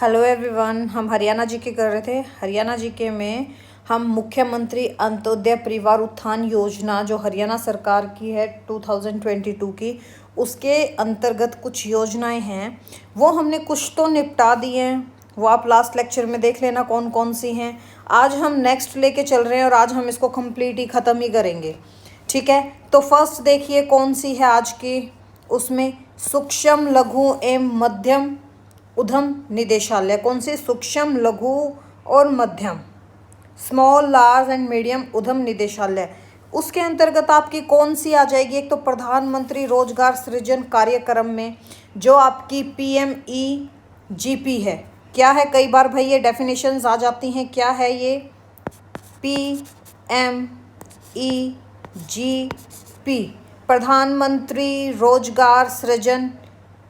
Hello everyone. हम Haryana GK कर रहे थे। हरियाणा जीके में हम मुख्यमंत्री अंत्योदय परिवार उत्थान योजना जो हरियाणा सरकार की है 2022 की, उसके अंतर्गत कुछ योजनाएं हैं वो हमने कुछ तो निपटा दी हैं। वो आप लास्ट लेक्चर में देख लेना कौन कौन सी हैं। आज हम नेक्स्ट लेके चल रहे हैं और आज हम इसको कंप्लीट ही ख़त्म ही करेंगे। ठीक है, तो फर्स्ट देखिए कौन सी है आज की। उसमें सूक्ष्म लघु एवं मध्यम उद्यम निदेशालय। कौन सी? सूक्ष्म लघु और मध्यम, स्मॉल लार्ज एंड मीडियम उद्यम निदेशालय। उसके अंतर्गत आपकी कौन सी आ जाएगी? एक तो प्रधानमंत्री रोजगार सृजन कार्यक्रम में जो आपकी PMEGP है। क्या है? कई बार भाई ये डेफिनेशंस आ जाती हैं। क्या है ये? PMEGP, प्रधानमंत्री रोजगार सृजन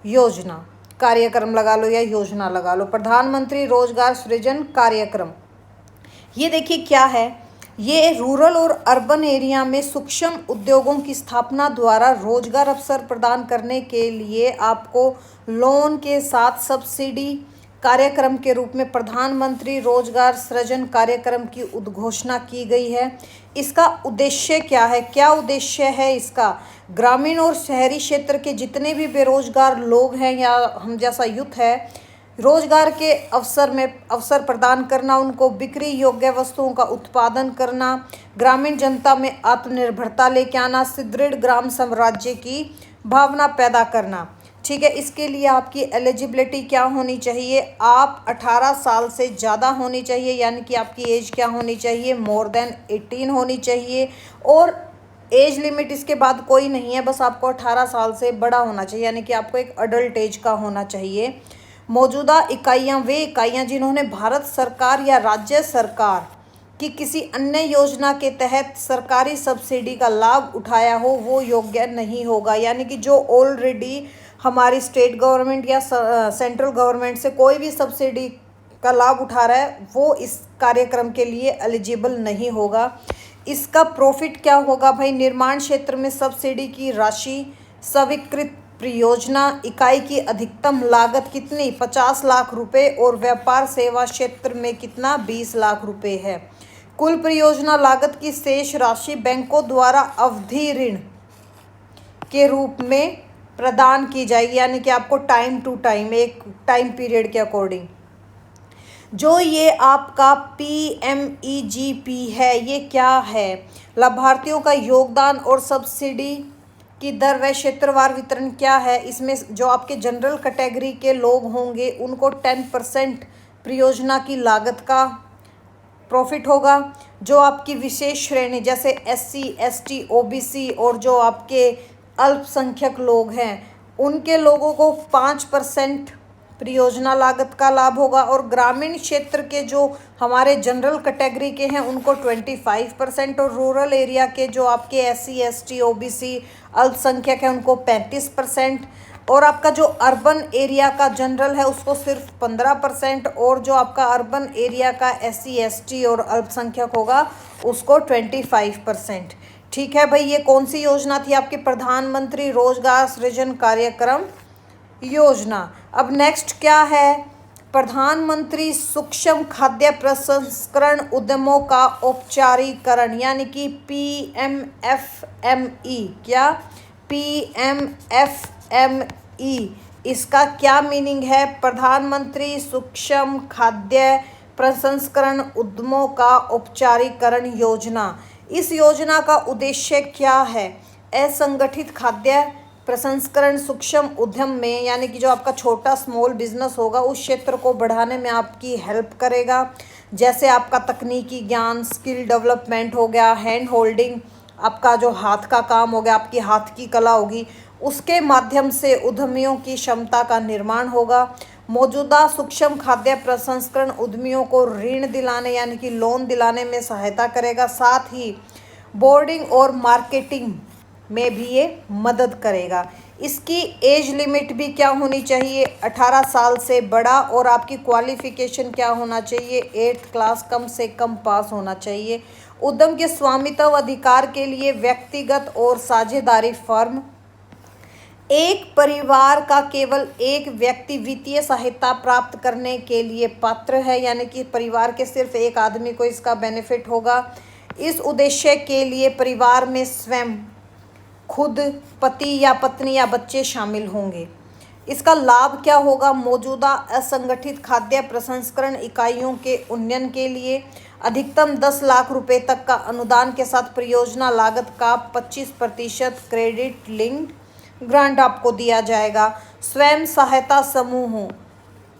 योजना कार्यक्रम लगा लो या योजना लगा लो। प्रधानमंत्री रोजगार सृजन कार्यक्रम, ये देखिए क्या है। ये रूरल और अर्बन एरिया में सूक्ष्म उद्योगों की स्थापना द्वारा रोजगार अवसर प्रदान करने के लिए आपको लोन के साथ सब्सिडी कार्यक्रम के रूप में प्रधानमंत्री रोजगार सृजन कार्यक्रम की उद्घोषणा की गई है। इसका उद्देश्य क्या है? क्या उद्देश्य है इसका? ग्रामीण और शहरी क्षेत्र के जितने भी बेरोजगार लोग हैं या हम जैसा यूथ है, रोजगार के अवसर प्रदान करना, उनको बिक्री योग्य वस्तुओं का उत्पादन करना, ग्रामीण जनता में आत्मनिर्भरता लेके आना, सुदृढ़ ग्राम साम्राज्य की भावना पैदा करना। ठीक है, इसके लिए आपकी एलिजिबिलिटी क्या होनी चाहिए? आप 18 साल से ज़्यादा होनी चाहिए, यानी कि आपकी एज क्या होनी चाहिए? मोर देन 18 होनी चाहिए। और एज लिमिट इसके बाद कोई नहीं है, बस आपको 18 साल से बड़ा होना चाहिए, यानी कि आपको एक अडल्ट एज का होना चाहिए। मौजूदा इकाइयाँ वे इकाइयाँ जिन्होंने भारत सरकार या राज्य सरकार की किसी अन्य योजना के तहत सरकारी सब्सिडी का लाभ उठाया हो वो योग्य नहीं होगा। यानी कि जो ऑलरेडी हमारी स्टेट गवर्नमेंट या सेंट्रल गवर्नमेंट से कोई भी सब्सिडी का लाभ उठा रहा है वो इस कार्यक्रम के लिए एलिजिबल नहीं होगा। इसका प्रॉफिट क्या होगा भाई? निर्माण क्षेत्र में सब्सिडी की राशि, स्वीकृत परियोजना इकाई की अधिकतम लागत कितनी? 50 लाख रुपए, और व्यापार सेवा क्षेत्र में कितना? 20 लाख रुपए है। कुल परियोजना लागत की शेष राशि बैंकों द्वारा अवधि ऋण के रूप में प्रदान की जाएगी, यानी कि आपको टाइम टू टाइम, एक टाइम पीरियड के अकॉर्डिंग। जो ये आपका PMEGP है, ये क्या है? लाभार्थियों का योगदान और सब्सिडी की दर व क्षेत्रवार वितरण क्या है? इसमें जो आपके जनरल कैटेगरी के लोग होंगे उनको 10% परियोजना की लागत का प्रॉफिट होगा। जो आपकी विशेष श्रेणी जैसे SC, ST, OBC और जो आपके अल्पसंख्यक लोग हैं उनके लोगों को 5% परियोजना लागत का लाभ होगा। और ग्रामीण क्षेत्र के जो हमारे जनरल कैटेगरी के हैं उनको 25%, और रूरल एरिया के जो आपके SC, ST, OBC अल्पसंख्यक हैं उनको 35%, और आपका जो अर्बन एरिया का जनरल है उसको सिर्फ 15%, और जो आपका अर्बन एरिया का SC, ST और अल्पसंख्यक होगा उसको 25%। ठीक है भाई, ये कौन सी योजना थी आपकी? प्रधानमंत्री रोजगार सृजन कार्यक्रम योजना। अब नेक्स्ट क्या है? प्रधानमंत्री सूक्ष्म खाद्य प्रसंस्करण उद्यमों का औपचारीकरण, यानी कि PMFME। क्या? PMFME, इसका क्या मीनिंग है? प्रधानमंत्री सूक्ष्म खाद्य प्रसंस्करण उद्यमों का औपचारीकरण योजना। इस योजना का उद्देश्य क्या है? असंगठित खाद्य प्रसंस्करण सूक्ष्म उद्यम में, यानी कि जो आपका छोटा स्मॉल बिजनेस होगा उस क्षेत्र को बढ़ाने में आपकी हेल्प करेगा। जैसे आपका तकनीकी ज्ञान, स्किल डेवलपमेंट हो गया, हैंड होल्डिंग, आपका जो हाथ का काम हो गया, आपकी हाथ की कला होगी, उसके माध्यम से उद्यमियों की क्षमता का निर्माण होगा। मौजूदा सूक्ष्म खाद्य प्रसंस्करण उद्यमियों को ऋण दिलाने यानी कि लोन दिलाने में सहायता करेगा। साथ ही बोर्डिंग और मार्केटिंग में भी ये मदद करेगा। इसकी एज लिमिट भी क्या होनी चाहिए? 18 साल से बड़ा, और आपकी क्वालिफिकेशन क्या होना चाहिए? 8th क्लास कम से कम पास होना चाहिए। उद्यम के स्वामित्व अधिकार के लिए व्यक्तिगत और साझेदारी फर्म एक परिवार का केवल एक व्यक्ति वित्तीय सहायता प्राप्त करने के लिए पात्र है, यानी कि परिवार के सिर्फ एक आदमी को इसका बेनिफिट होगा। इस उद्देश्य के लिए परिवार में स्वयं खुद पति या पत्नी या बच्चे शामिल होंगे। इसका लाभ क्या होगा? मौजूदा असंगठित खाद्य प्रसंस्करण इकाइयों के उन्नयन के लिए अधिकतम 10 लाख रुपए तक का अनुदान के साथ परियोजना लागत का 25% क्रेडिट लिंक्ड ग्रांट आपको दिया जाएगा। स्वयं सहायता समूहों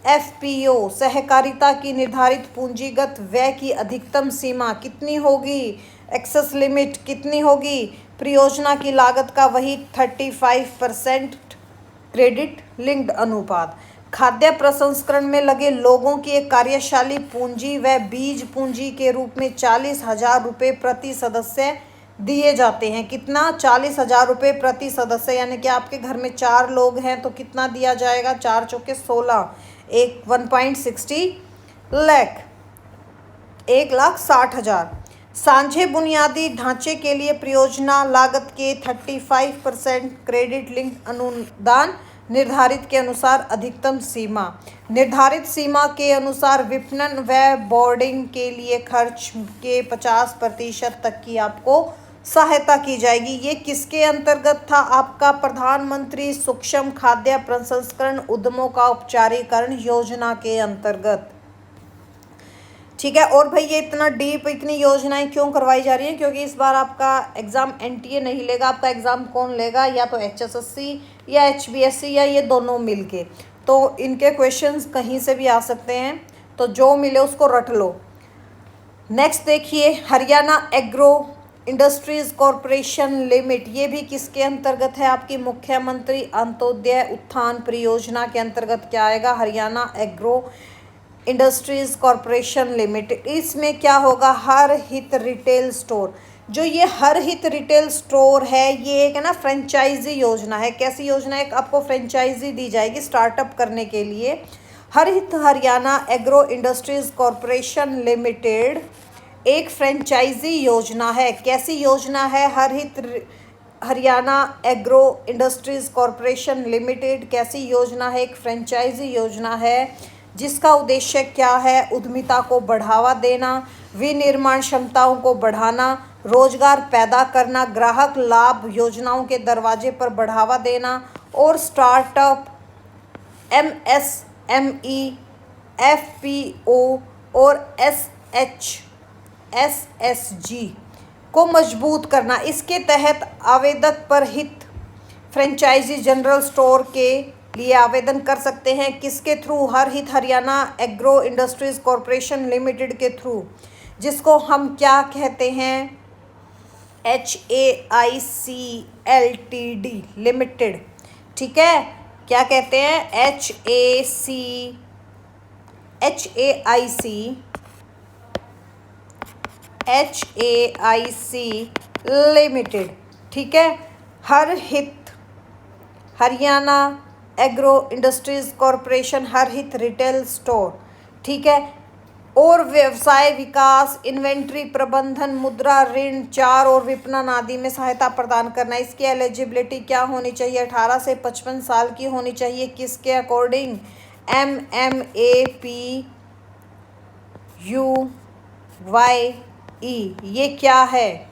एफपीओ सहकारिता की निर्धारित पूंजीगत व्यय की अधिकतम सीमा कितनी होगी? एक्सेस लिमिट कितनी होगी? परियोजना की लागत का वही 35% क्रेडिट लिंक्ड अनुपात। खाद्य प्रसंस्करण में लगे लोगों की एक कार्यशाली पूंजी व बीज पूंजी के रूप में 40,000 रुपये प्रति सदस्य दिए जाते हैं। कितना? 40,000 रुपये प्रति सदस्य, यानी कि आपके घर में 4 लोग हैं तो कितना दिया जाएगा? 4 चौके 16, 1.60 लाख, 1,60,000। साझे बुनियादी ढांचे के लिए परियोजना लागत के 35% क्रेडिट लिंक अनुदान निर्धारित के अनुसार अधिकतम सीमा। निर्धारित सीमा के अनुसार विपणन व बोर्डिंग के लिए खर्च के 50% तक की आपको सहायता की जाएगी। ये किसके अंतर्गत था? आपका प्रधानमंत्री सूक्ष्म खाद्य प्रसंस्करण उद्यमों का औपचारीकरण योजना के अंतर्गत। ठीक है। और भाई ये इतना डीप इतनी योजनाएं क्यों करवाई जा रही हैं? क्योंकि इस बार आपका एग्ज़ाम एनटीए नहीं लेगा। आपका एग्ज़ाम कौन लेगा? या तो एचएसएससी या एचबीएससी या ये दोनों मिलके। तो इनके क्वेश्चंस कहीं से भी आ सकते हैं, तो जो मिले उसको रट लो। नेक्स्ट देखिए, Haryana agro industries corporation limit, ये भी किसके अंतर्गत है? आपकी मुख्यमंत्री अंत्योदय उत्थान परियोजना के अंतर्गत क्या आएगा? Haryana agro industries corporation limited. इसमें क्या होगा? हर हित रिटेल स्टोर। जो ये हर हित रिटेल स्टोर है, ये एक है ना फ्रेंचाइजी योजना है। कैसी योजना है? आपको फ्रेंचाइजी दी जाएगी स्टार्टअप करने के लिए। हर हित Haryana agro industries corporation limited एक फ्रेंचाइजी योजना है। कैसी योजना है? हर हित Haryana agro industries corporation limited कैसी योजना है? एक फ्रेंचाइजी योजना है, जिसका उद्देश्य क्या है? उद्यमिता को बढ़ावा देना, विनिर्माण क्षमताओं को बढ़ाना, रोजगार पैदा करना, ग्राहक लाभ योजनाओं के दरवाजे पर बढ़ावा देना और स्टार्टअप, एमएसएमई, एफपीओ और एसएचजी को मजबूत करना। इसके तहत आवेदक पर हित फ्रेंचाइजी जनरल स्टोर के लिए आवेदन कर सकते हैं। किसके थ्रू? हर हित Haryana agro industries corporation limited के थ्रू, जिसको हम क्या कहते हैं? HAICLTD limited. ठीक है, क्या कहते हैं? HAIC limited. ठीक है, हर हित हरियाणा एग्रो इंडस्ट्रीज कॉरपोरेशन, हर हित रिटेल स्टोर। ठीक है, और व्यवसाय विकास, इन्वेंट्री प्रबंधन, मुद्रा ऋण, चार और विपणन आदि में सहायता प्रदान करना। इसकी एलिजिबिलिटी क्या होनी चाहिए? 18 से 55 साल की होनी चाहिए। किसके अकॉर्डिंग? MMAPUYE। ये क्या है?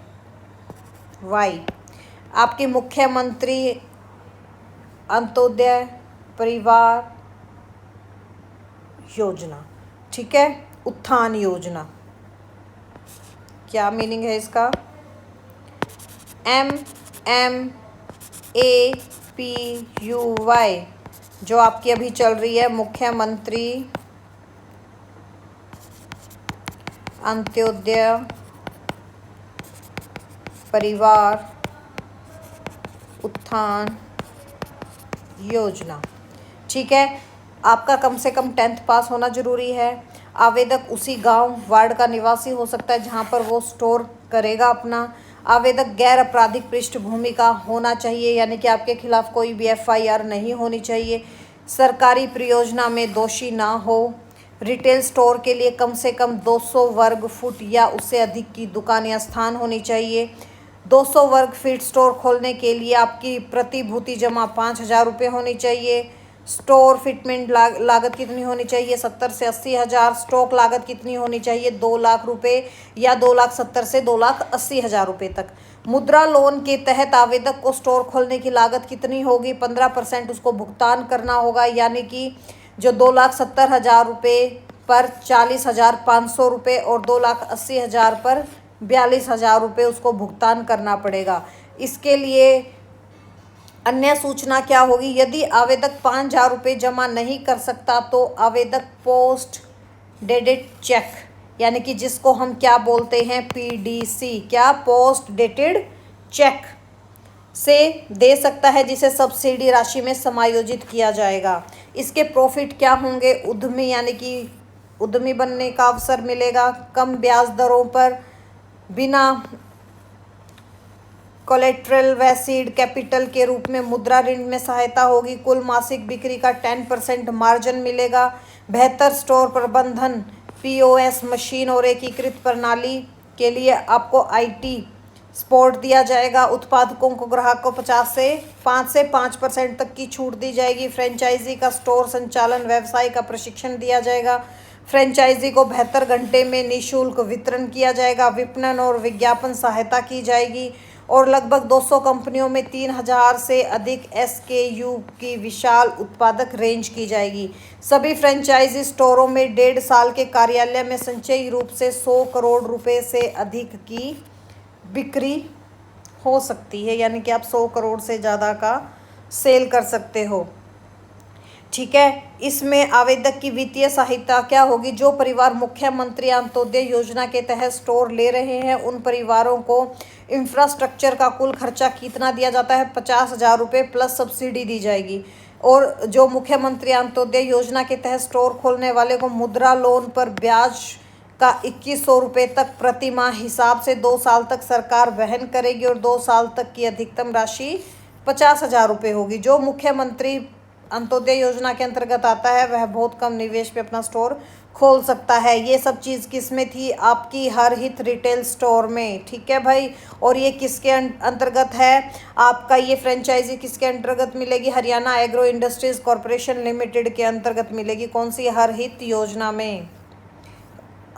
वाई। आपके मुख्यमंत्री अंत्योदय परिवार योजना। ठीक है, उत्थान योजना। क्या मीनिंग है इसका? MMAPUY जो आपकी अभी चल रही है, मुख्यमंत्री अंत्योदय परिवार उत्थान योजना। ठीक है, आपका कम से कम 10th पास होना जरूरी है। आवेदक उसी गांव वार्ड का निवासी हो सकता है जहां पर वो स्टोर करेगा अपना। आवेदक गैर आपराधिक पृष्ठभूमि का होना चाहिए, यानी कि आपके खिलाफ कोई भी FIR नहीं होनी चाहिए। सरकारी परियोजना में दोषी ना हो। रिटेल स्टोर के लिए कम से कम 200 वर्ग फुट या उससे अधिक की दुकान या स्थान होनी चाहिए। 200 वर्ग फीट स्टोर खोलने के लिए आपकी प्रतिभूति जमा 5,000 रुपये होनी चाहिए। स्टोर फिटमेंट लागत कितनी होनी चाहिए? 70 से 80 हज़ार। स्टॉक लागत कितनी होनी चाहिए? 2 लाख रुपए या 2,70,000 से 2,80,000 रुपये तक। मुद्रा लोन के तहत आवेदक को स्टोर खोलने की लागत कितनी होगी? 15% उसको भुगतान करना होगा, यानी कि जो 2,70,000 रुपये पर 40,500 रुपये और 2,80,000 पर 42,000 रुपये उसको भुगतान करना पड़ेगा। इसके लिए अन्य सूचना क्या होगी? यदि आवेदक 5,000 रुपये जमा नहीं कर सकता तो आवेदक पोस्ट डेटेड चेक, यानी कि जिसको हम क्या बोलते हैं, पीडीसी, क्या पोस्ट डेटेड चेक से दे सकता है, जिसे सब्सिडी राशि में समायोजित किया जाएगा। इसके प्रॉफिट क्या होंगे? उद्यमी, यानी कि उद्यमी बनने का अवसर मिलेगा। कम ब्याज दरों पर बिना कोलेट्रल व सीड कैपिटल के रूप में मुद्रा ऋण में सहायता होगी। कुल मासिक बिक्री का 10% मार्जिन मिलेगा। बेहतर स्टोर प्रबंधन, पीओएस मशीन और एकीकृत प्रणाली के लिए आपको आईटी सपोर्ट दिया जाएगा। उत्पादकों को ग्राहक को 5 से 5% तक की छूट दी जाएगी। फ्रेंचाइजी का स्टोर संचालन व्यवसाय का प्रशिक्षण दिया जाएगा। फ्रेंचाइजी को 72 घंटे में निःशुल्क वितरण किया जाएगा। विपणन और विज्ञापन सहायता की जाएगी और लगभग 200 कंपनियों में 3,000 से अधिक एसकेयू की विशाल उत्पादक रेंज की जाएगी। सभी फ्रेंचाइजी स्टोरों में 1.5 साल के कार्यालय में संचयी रूप से 100 करोड़ रुपए से अधिक की बिक्री हो सकती है, यानी कि आप 100 करोड़ से ज़्यादा का सेल कर सकते हो। ठीक है, इसमें आवेदक की वित्तीय सहायता क्या होगी? जो परिवार मुख्यमंत्री अंत्योदय योजना के तहत स्टोर ले रहे हैं उन परिवारों को इंफ्रास्ट्रक्चर का कुल खर्चा कितना दिया जाता है? 50,000 रुपये प्लस सब्सिडी दी जाएगी। और जो मुख्यमंत्री अंत्योदय योजना के तहत स्टोर खोलने वाले को मुद्रा लोन पर ब्याज का 2,100 रुपये तक प्रति माह हिसाब से 2 साल तक सरकार वहन करेगी और 2 साल तक की अधिकतम राशि 50,000 रुपये होगी। जो मुख्यमंत्री अंत्योदय योजना के अंतर्गत आता है वह बहुत कम निवेश पे अपना स्टोर खोल सकता है। ये सब चीज़ किस में थी? आपकी हर हित रिटेल स्टोर में। ठीक है भाई, और ये किसके अंतर्गत है? आपका ये फ्रेंचाइजी किसके अंतर्गत मिलेगी? Haryana agro industries corporation limited के अंतर्गत मिलेगी। कौन सी? हर हित योजना में,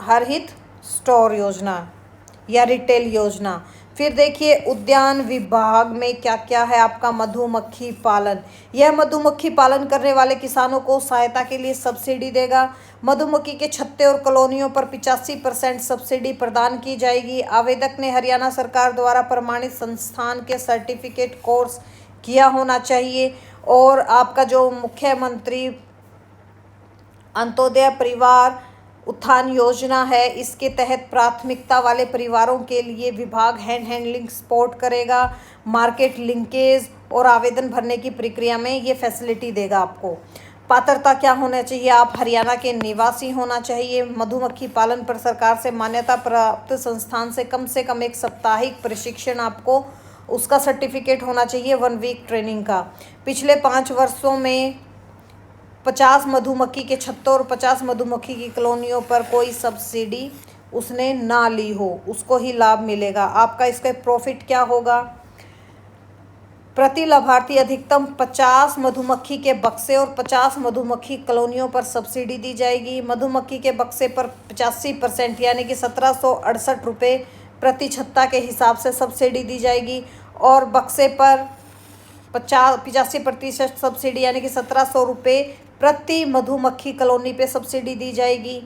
हर हित स्टोर योजना या रिटेल योजना। फिर देखिए उद्यान विभाग में क्या क्या है आपका? मधुमक्खी पालन। यह मधुमक्खी पालन करने वाले किसानों को सहायता के लिए सब्सिडी देगा। मधुमक्खी के छत्ते और कॉलोनियों पर 85% सब्सिडी प्रदान की जाएगी। आवेदक ने हरियाणा सरकार द्वारा प्रमाणित संस्थान के सर्टिफिकेट कोर्स किया होना चाहिए। और आपका जो मुख्यमंत्री अंत्योदय परिवार उत्थान योजना है, इसके तहत प्राथमिकता वाले परिवारों के लिए विभाग हैंड हैंडलिंग सपोर्ट करेगा। मार्केट लिंकेज और आवेदन भरने की प्रक्रिया में ये फैसिलिटी देगा आपको। पात्रता क्या होना चाहिए? आप हरियाणा के निवासी होना चाहिए। मधुमक्खी पालन पर सरकार से मान्यता प्राप्त संस्थान से कम एक साप्ताहिक प्रशिक्षण आपको उसका सर्टिफिकेट होना चाहिए 1 वीक ट्रेनिंग का। पिछले 5 वर्षों में 50 मधुमक्खी के छत्तों और 50 मधुमक्खी की कॉलोनियों पर कोई सब्सिडी उसने ना ली हो, उसको ही लाभ मिलेगा। आपका इसका प्रॉफिट क्या होगा? प्रति लाभार्थी अधिकतम 50 मधुमक्खी के बक्से और 50 मधुमक्खी कॉलोनियों पर सब्सिडी दी जाएगी। मधुमक्खी के बक्से पर 85% यानी कि 1,768 रुपये प्रति छत्ता के हिसाब से सब्सिडी दी जाएगी और बक्से पर 85% सब्सिडी यानी कि 1,700 रुपये प्रति मधुमक्खी कॉलोनी पे सब्सिडी दी जाएगी।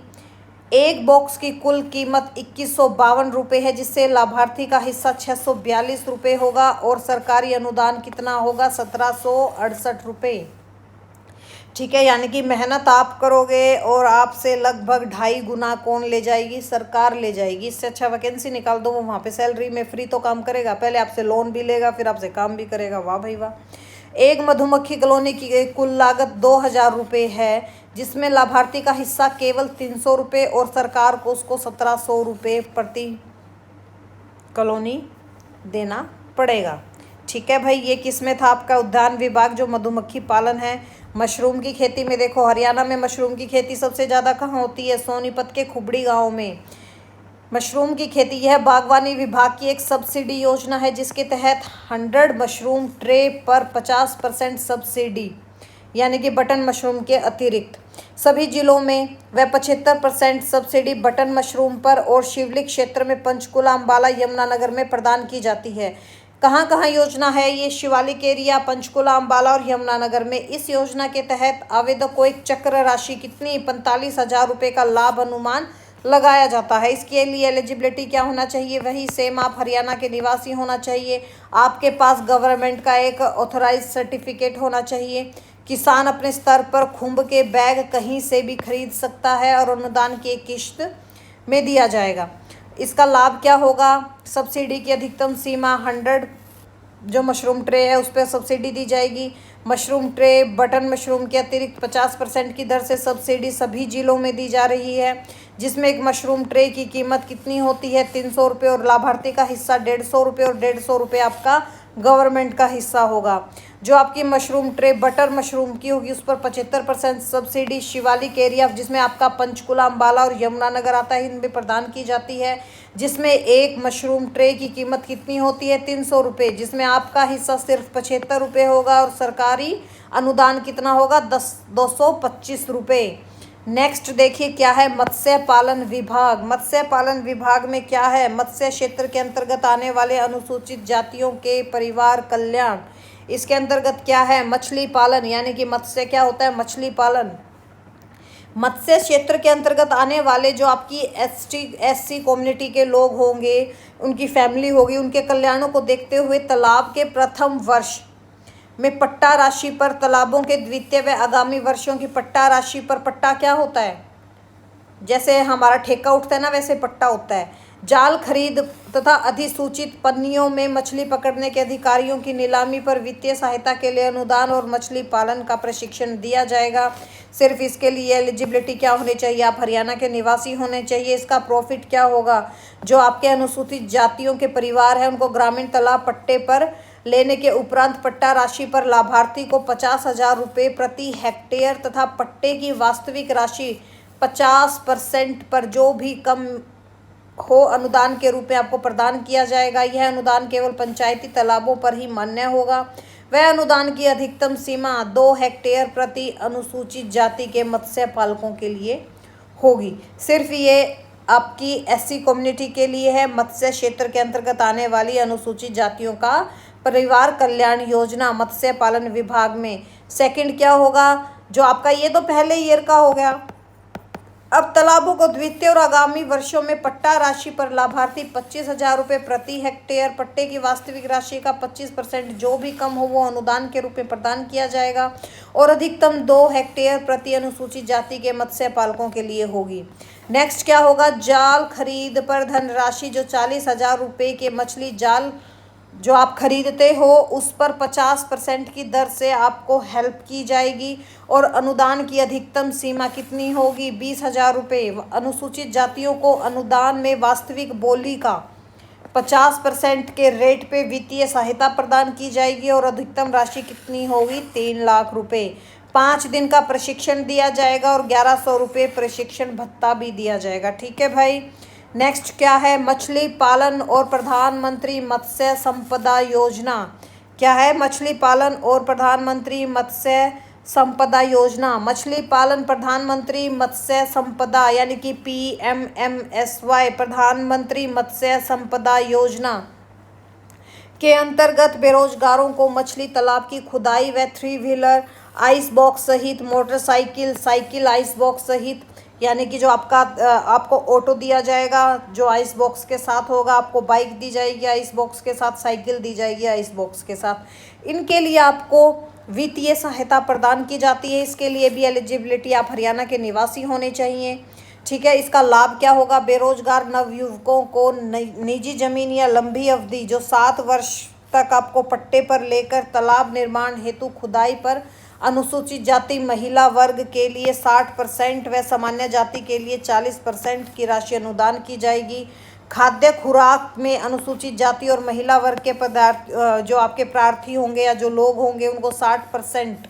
एक बॉक्स की कुल कीमत 2,152 रुपये है, जिससे लाभार्थी का हिस्सा 642 रुपये होगा और सरकारी अनुदान कितना होगा? 1,768 रुपये। ठीक है, यानी कि मेहनत आप करोगे और आपसे लगभग 2.5 गुना कौन ले जाएगी? सरकार ले जाएगी। इससे अच्छा वैकेंसी निकाल दो, वो वहाँ पे सैलरी में फ्री तो काम करेगा, पहले आपसे लोन भी लेगा फिर आपसे काम भी करेगा। वाह भाई वाह। एक मधुमक्खी कॉलोनी की कुल लागत 2,000 रुपये है, जिसमें लाभार्थी का हिस्सा केवल 300 रुपये और सरकार को उसको 1,700 रुपये प्रति कॉलोनी देना पड़ेगा। ठीक है भाई, ये किस में था? आपका उद्यान विभाग जो मधुमक्खी पालन है। मशरूम की खेती में देखो, हरियाणा में मशरूम की खेती सबसे ज़्यादा कहाँ होती है? सोनीपत के खुबड़ी गाँव में। मशरूम की खेती, यह बागवानी विभाग की एक सब्सिडी योजना है जिसके तहत 100 मशरूम ट्रे पर 50% सब्सिडी, यानी कि बटन मशरूम के अतिरिक्त सभी जिलों में व 75% सब्सिडी बटन मशरूम पर और शिवलिक क्षेत्र में पंचकुला, अम्बाला, यमुनानगर में प्रदान की जाती है। कहाँ कहाँ योजना है ये? शिवालिक एरिया, पंचकुला, अम्बाला और यमुनानगर में। इस योजना के तहत आवेदक को एक चक्र राशि कितनी 45,000 रुपये का लाभ अनुमान लगाया जाता है। इसके लिए एलिजिबिलिटी क्या होना चाहिए? वही सेम, आप हरियाणा के निवासी होना चाहिए, आपके पास गवर्नमेंट का एक ऑथराइज सर्टिफिकेट होना चाहिए, किसान अपने स्तर पर खुम्ब के बैग कहीं से भी खरीद सकता है और अनुदान की एक किश्त में दिया जाएगा। इसका लाभ क्या होगा? सब्सिडी की अधिकतम सीमा 100 जो मशरूम ट्रे है उस पर सब्सिडी दी जाएगी। मशरूम ट्रे बटन मशरूम के अतिरिक्त 50% की दर से सब्सिडी सभी जिलों में दी जा रही है, जिसमें एक मशरूम ट्रे की कीमत कितनी होती है? 300 रुपये और लाभार्थी का हिस्सा 150 रुपये और 150 रुपये आपका गवर्नमेंट का हिस्सा होगा। जो आपकी मशरूम ट्रे बटर मशरूम की होगी उस पर 75% सब्सिडी शिवालिक एरिया, जिसमें आपका पंचकुला, अम्बाला और यमुनानगर आता है, इनमें प्रदान की जाती है, जिसमें एक मशरूम ट्रे की कीमत कितनी होती है? 300 रुपये, जिसमें आपका हिस्सा सिर्फ 75 रुपये होगा और सरकारी अनुदान कितना होगा? 225 रुपये। नेक्स्ट देखिए क्या है? मत्स्य पालन विभाग। मत्स्य पालन विभाग में क्या है? मत्स्य क्षेत्र के अंतर्गत आने वाले अनुसूचित जातियों के परिवार कल्याण। इसके अंतर्गत क्या है? मछली पालन, यानी कि मत्स्य क्या होता है? मछली पालन। मत्स्य क्षेत्र के अंतर्गत आने वाले जो आपकी एससी कम्युनिटी के लोग होंगे, उनकी फैमिली होगी, उनके कल्याणों को देखते हुए तालाब के प्रथम वर्ष में पट्टा राशि पर, तालाबों के द्वितीय व आगामी वर्षों की पट्टा राशि पर, पट्टा क्या होता है? जैसे हमारा ठेका उठता है ना, वैसे पट्टा होता है। जाल खरीद तथा अधिसूचित पन्नियों में मछली पकड़ने के अधिकारियों की नीलामी पर वित्तीय सहायता के लिए अनुदान और मछली पालन का प्रशिक्षण दिया जाएगा। सिर्फ इसके लिए एलिजिबिलिटी क्या होनी चाहिए? आप हरियाणा के निवासी होने चाहिए। इसका प्रॉफिट क्या होगा? जो आपके अनुसूचित जातियों के परिवार हैं उनको ग्रामीण तालाब पट्टे पर लेने के उपरांत पट्टा राशि पर लाभार्थी को 50,000 रुपये प्रति हेक्टेयर तथा पट्टे की वास्तविक राशि 50% पर जो भी कम हो अनुदान के रूप में आपको प्रदान किया जाएगा। यह अनुदान केवल पंचायती तालाबों पर ही मान्य होगा। वह अनुदान की अधिकतम सीमा 2 हेक्टेयर प्रति अनुसूचित जाति के मत्स्य पालकों के लिए होगी। सिर्फ ये आपकी एससी कम्युनिटी के लिए है। मत्स्य क्षेत्र के अंतर्गत आने वाली अनुसूचित जातियों का परिवार कल्याण योजना मत्स्य पालन विभाग में। सेकंड क्या होगा? जो आपका, ये तो पहले ईयर का हो गया। अब तालाबों को द्वितीय और आगामी वर्षों में पट्टा राशि पर लाभार्थी 25,000 रुपये प्रति हेक्टेयर, पट्टे की वास्तविक राशि का 25% जो भी कम हो वो अनुदान के रूप में प्रदान किया जाएगा और अधिकतम 2 हेक्टेयर प्रति अनुसूचित जाति के मत्स्य पालकों के लिए होगी। नेक्स्ट क्या होगा? जाल खरीद पर धनराशि, जो 40,000 रुपये के मछली जाल जो आप खरीदते हो उस पर 50% की दर से आपको हेल्प की जाएगी और अनुदान की अधिकतम सीमा कितनी होगी? 20,000 रुपये। अनुसूचित जातियों को अनुदान में वास्तविक बोली का 50% के रेट पे वित्तीय सहायता प्रदान की जाएगी और अधिकतम राशि कितनी होगी? 3 लाख रुपये। 5 दिन का प्रशिक्षण दिया जाएगा और 1100 रुपये प्रशिक्षण भत्ता भी दिया जाएगा। ठीक है भाई। नेक्स्ट क्या है? मछली पालन और प्रधानमंत्री मत्स्य संपदा योजना। क्या है? मछली पालन और प्रधानमंत्री मत्स्य संपदा योजना। मछली पालन प्रधानमंत्री मत्स्य संपदा यानी कि PMMSY प्रधानमंत्री मत्स्य संपदा योजना के अंतर्गत बेरोजगारों को मछली तालाब की खुदाई व 3 व्हीलर आइस बॉक्स सहित मोटरसाइकिल, साइकिल आइस बॉक्स सहित, यानी कि जो आपको ऑटो दिया जाएगा जो आइस बॉक्स के साथ होगा, आपको बाइक दी जाएगी आइस बॉक्स के साथ, साइकिल दी जाएगी आइस बॉक्स के साथ। इनके लिए आपको वित्तीय सहायता प्रदान की जाती है। इसके लिए भी एलिजिबिलिटी आप हरियाणा के निवासी होने चाहिए। ठीक है। इसका लाभ क्या होगा? बेरोजगार नवयुवकों को निजी जमीन या लंबी अवधि जो 7 वर्ष तक आपको पट्टे पर लेकर तालाब निर्माण हेतु खुदाई पर अनुसूचित जाति महिला वर्ग के लिए 60% व सामान्य जाति के लिए 40% की राशि अनुदान की जाएगी। खाद्य खुराक में अनुसूचित जाति और महिला वर्ग के पदार्थ जो आपके प्रार्थी होंगे या जो लोग होंगे उनको 60%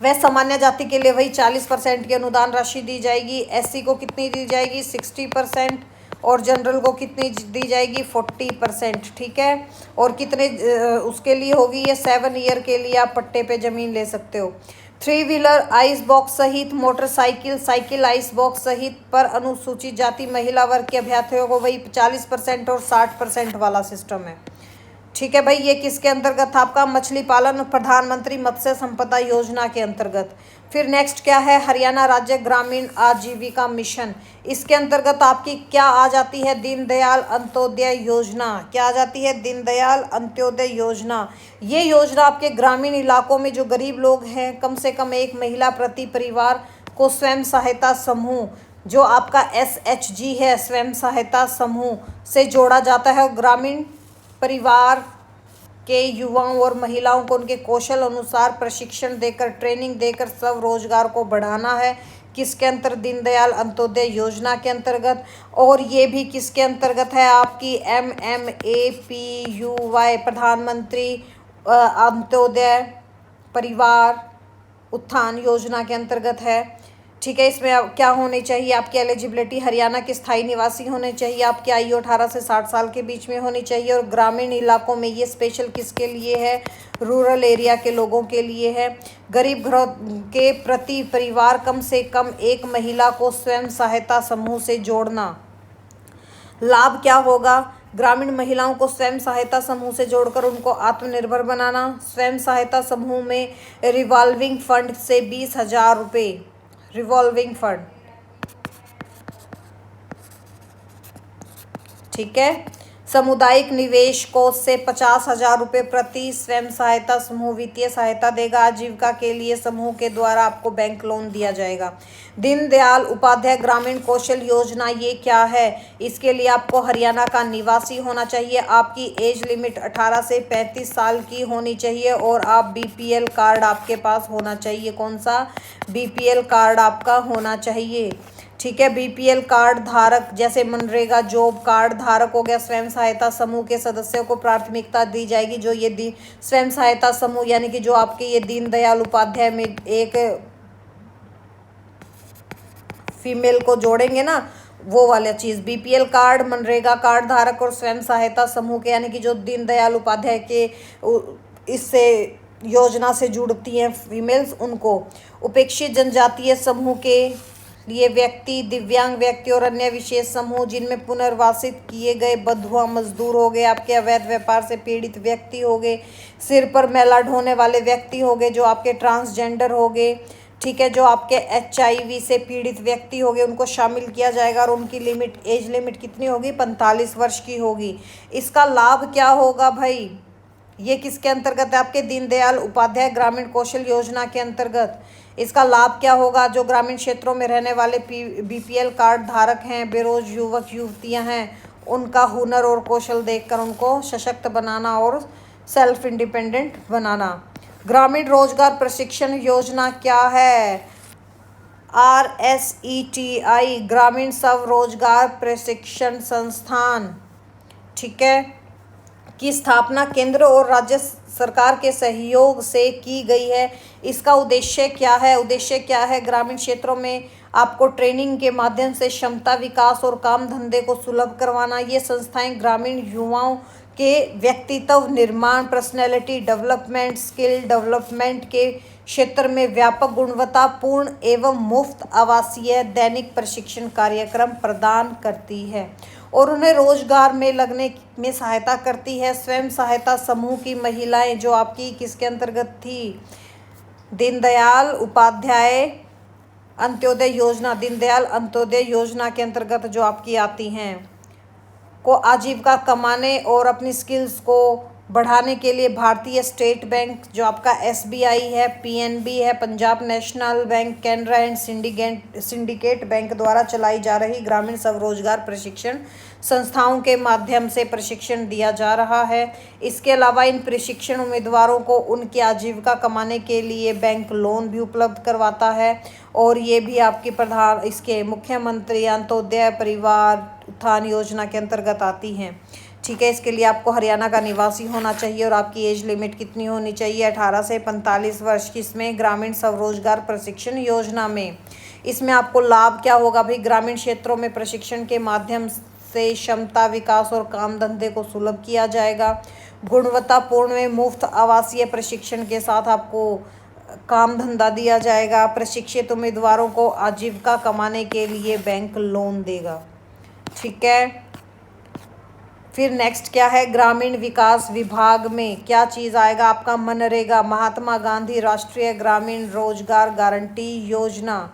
वह सामान्य जाति के लिए वही 40% की अनुदान राशि दी जाएगी। एससी को कितनी दी जाएगी? 60%। और जनरल को कितनी दी जाएगी? 40%। ठीक है। और कितने उसके लिए होगी? ये 7 ईयर के लिए आप पट्टे पे ज़मीन ले सकते हो। 3 व्हीलर आइस बॉक्स सहित मोटरसाइकिल, साइकिल आइस बॉक्स सहित पर अनुसूचित जाति महिला वर्ग के अभ्यर्थियों को वही 40% और 60% वाला सिस्टम है। ठीक है भाई। ये किसके अंतर्गत था? आपका मछली पालन प्रधानमंत्री मत्स्य संपदा योजना के अंतर्गत। फिर नेक्स्ट क्या है? हरियाणा राज्य ग्रामीण आजीविका मिशन। इसके अंतर्गत आपकी क्या आ जाती है? दीनदयाल अंत्योदय योजना। क्या आ जाती है? दीनदयाल अंत्योदय योजना। ये योजना आपके ग्रामीण इलाकों में जो गरीब लोग हैं, कम से कम एक महिला प्रति परिवार को स्वयं सहायता समूह, जो आपका SHG है, स्वयं सहायता समूह से जोड़ा जाता है। ग्रामीण परिवार के युवाओं और महिलाओं को उनके कौशल अनुसार प्रशिक्षण देकर, ट्रेनिंग देकर स्वरोजगार को बढ़ाना है। किसके अंतर? दीनदयाल अंत्योदय योजना के अंतर्गत। और ये भी किसके अंतर्गत है? आपकी MMAPUY, प्रधानमंत्री अंत्योदय परिवार उत्थान योजना के अंतर्गत है। ठीक है। इसमें क्या होनी चाहिए? आपकी एलिजिबिलिटी हरियाणा के स्थायी निवासी होने चाहिए, आपकी आयु 18 से 60 साल के बीच में होनी चाहिए। और ग्रामीण इलाकों में ये स्पेशल किसके लिए है? रूरल एरिया के लोगों के लिए है। गरीब घरों के प्रति परिवार कम से कम एक महिला को स्वयं सहायता समूह से जोड़ना। लाभ क्या होगा? ग्रामीण महिलाओं को स्वयं सहायता समूह से जोड़कर उनको आत्मनिर्भर बनाना। स्वयं सहायता समूह में रिवॉल्विंग फंड से 20,000 रुपये, रिवॉल्विंग फंड। ठीक है। सामुदायिक निवेश कोष से 50,000 रुपये प्रति स्वयं सहायता समूह वित्तीय सहायता देगा। आजीविका के लिए समूह के द्वारा आपको बैंक लोन दिया जाएगा। दीनदयाल उपाध्याय ग्रामीण कौशल योजना, ये क्या है? इसके लिए आपको हरियाणा का निवासी होना चाहिए, आपकी एज लिमिट 18 से 35 साल की होनी चाहिए और आप BPL कार्ड आपके पास होना चाहिए। कौन सा? BPL कार्ड आपका होना चाहिए। ठीक है। BPL कार्ड धारक, जैसे मनरेगा जॉब कार्ड धारक हो गया, स्वयं सहायता समूह के सदस्यों को प्राथमिकता दी जाएगी। जो ये स्वयं सहायता समूह यानी कि जो आपके ये दीनदयाल उपाध्याय में एक फीमेल को जोड़ेंगे ना, वो वाला चीज़। BPL कार्ड, मनरेगा कार्ड धारक और स्वयं सहायता समूह के यानी कि जो दीनदयाल उपाध्याय के इससे योजना से जुड़ती हैं फीमेल्स, उनको। उपेक्षित जनजातीय समूह के लिए व्यक्ति, दिव्यांग व्यक्ति और अन्य विशेष समूह जिनमें पुनर्वासित किए गए बंधुआ मजदूर हो गए, आपके अवैध व्यापार से पीड़ित व्यक्ति हो गए, सिर पर मैला ढोने वाले व्यक्ति हो गए, जो आपके ट्रांसजेंडर हो गए। ठीक है। जो आपके HIV से पीड़ित व्यक्ति हो गए, उनको शामिल किया जाएगा और उनकी लिमिट, एज लिमिट कितनी होगी? 45 वर्ष की होगी। इसका लाभ क्या होगा भाई? ये किसके अंतर्गत है? आपके दीनदयाल उपाध्याय ग्रामीण कौशल योजना के अंतर्गत। इसका लाभ क्या होगा? जो ग्रामीण क्षेत्रों में रहने वाले BPL कार्ड धारक हैं, बेरोज युवक युवतियां हैं, उनका हुनर और कौशल देखकर उनको सशक्त बनाना और सेल्फ इंडिपेंडेंट बनाना। ग्रामीण रोजगार प्रशिक्षण योजना क्या है? RSETI, ग्रामीण स्वरोजगार प्रशिक्षण संस्थान। ठीक है। की स्थापना केंद्र और राज्य सरकार के सहयोग से की गई है। इसका उद्देश्य क्या है? उद्देश्य क्या है? ग्रामीण क्षेत्रों में आपको ट्रेनिंग के माध्यम से क्षमता विकास और काम धंधे को सुलभ करवाना। ये संस्थाएं ग्रामीण युवाओं के व्यक्तित्व निर्माण, पर्सनैलिटी डेवलपमेंट, स्किल डेवलपमेंट के क्षेत्र में व्यापक गुणवत्तापूर्ण एवं मुफ्त आवासीय दैनिक प्रशिक्षण कार्यक्रम प्रदान करती है और उन्हें रोजगार में लगने में सहायता करती है। स्वयं सहायता समूह की महिलाएं, जो आपकी किसके अंतर्गत थी? दीनदयाल उपाध्याय अंत्योदय योजना, दीनदयाल अंत्योदय योजना के अंतर्गत जो आपकी आती हैं, को आजीविका कमाने और अपनी स्किल्स को बढ़ाने के लिए भारतीय स्टेट बैंक, जो आपका SBI है, PNB है, Punjab national bank, Canara and syndicate bank द्वारा चलाई जा रही ग्रामीण स्वरोजगार प्रशिक्षण संस्थाओं के माध्यम से प्रशिक्षण दिया जा रहा है। इसके अलावा इन प्रशिक्षण उम्मीदवारों को उनकी आजीविका कमाने के लिए बैंक लोन भी उपलब्ध करवाता है और ये भी आपकी इसके मुख्यमंत्री अंत्योदय परिवार उत्थान योजना के अंतर्गत आती हैं। ठीक है। इसके लिए आपको हरियाणा का निवासी होना चाहिए और आपकी एज लिमिट कितनी होनी चाहिए? 18 से 45 वर्ष की। इसमें ग्रामीण स्वरोजगार प्रशिक्षण योजना में इसमें आपको लाभ क्या होगा भाई? ग्रामीण क्षेत्रों में प्रशिक्षण के माध्यम से क्षमता विकास और काम धंधे को सुलभ किया जाएगा। गुणवत्तापूर्ण में मुफ्त आवासीय प्रशिक्षण के साथ आपको काम धंधा दिया जाएगा। प्रशिक्षित उम्मीदवारों को आजीविका कमाने के लिए बैंक लोन देगा। ठीक है। फिर नेक्स्ट क्या है? ग्रामीण विकास विभाग में क्या चीज़ आएगा आपका? मनरेगा, महात्मा गांधी राष्ट्रीय ग्रामीण रोजगार गारंटी योजना।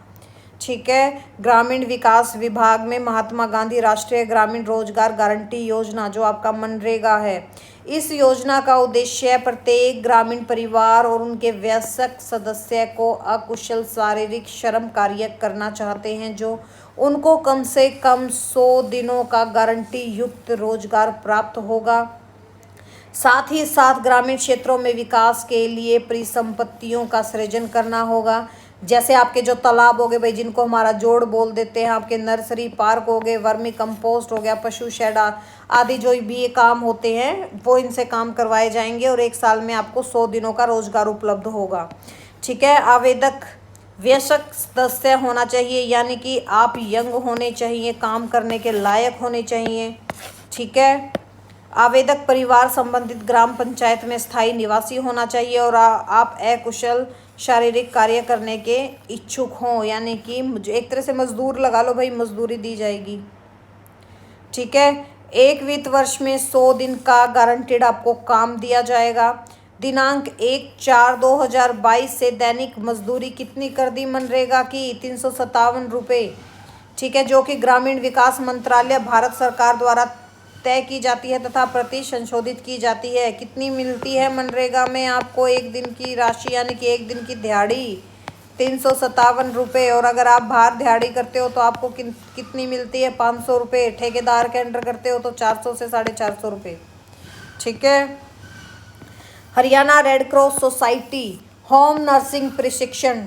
ठीक है। ग्रामीण विकास विभाग में महात्मा गांधी राष्ट्रीय ग्रामीण रोजगार गारंटी योजना जो आपका मनरेगा है, इस योजना का उद्देश्य प्रत्येक ग्रामीण परिवार और उनके वयस्क सदस्य को अकुशल शारीरिक श्रम कार्य करना चाहते हैं जो उनको कम से कम 100 दिनों का गारंटी युक्त रोजगार प्राप्त होगा। साथ ही साथ ग्रामीण क्षेत्रों में विकास के लिए परिसंपत्तियों का सृजन करना होगा। जैसे आपके जो तालाब हो गए भाई, जिनको हमारा जोड़ बोल देते हैं, आपके नर्सरी पार्क हो गए, वर्मी कंपोस्ट हो गया, पशु शेड आदि जो भी ये काम होते हैं वो इनसे काम करवाए जाएंगे और 1 साल में आपको 100 दिनों का रोजगार उपलब्ध होगा। ठीक है। आवेदक वयस्क सदस्य होना चाहिए, यानी कि आप यंग होने चाहिए, काम करने के लायक होने चाहिए। ठीक है। आवेदक परिवार संबंधित ग्राम पंचायत में स्थायी निवासी होना चाहिए और आप अकुशल शारीरिक कार्य करने के इच्छुक हों, यानी कि एक तरह से मजदूर लगा लो भाई, मजदूरी दी जाएगी। ठीक है। एक वित्त वर्ष में 100 दिन का गारंटेड आपको काम दिया जाएगा। दिनांक 1/4/2022 से दैनिक मजदूरी कितनी कर दी मनरेगा की? 357 रुपये। ठीक है। जो कि ग्रामीण विकास मंत्रालय भारत सरकार द्वारा तय की जाती है तथा प्रति संशोधित की जाती है। कितनी मिलती है मनरेगा में आपको? 1 दिन की राशि, यानी कि 1 दिन की दिहाड़ी 357 रुपये। और अगर आप बाहर दिहाड़ी करते हो तो आपको कितनी मिलती है? 500 रुपये। ठेकेदार के अंडर करते हो तो 400 से 450 रुपये। ठीक है। Haryana red cross society home nursing प्रशिक्षण,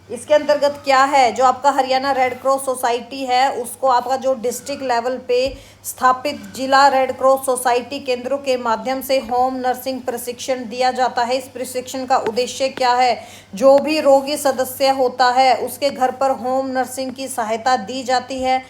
इसके अंतर्गत क्या है? जो आपका हरियाणा रेड क्रॉस सोसाइटी है उसको आपका जो डिस्ट्रिक्ट लेवल पे स्थापित जिला रेड क्रॉस सोसाइटी केंद्रों के माध्यम से होम नर्सिंग प्रशिक्षण दिया जाता है। इस प्रशिक्षण का उद्देश्य क्या है? जो भी रोगी सदस्य होता है उसके घर पर होम नर्सिंग की सहायता दी जाती है।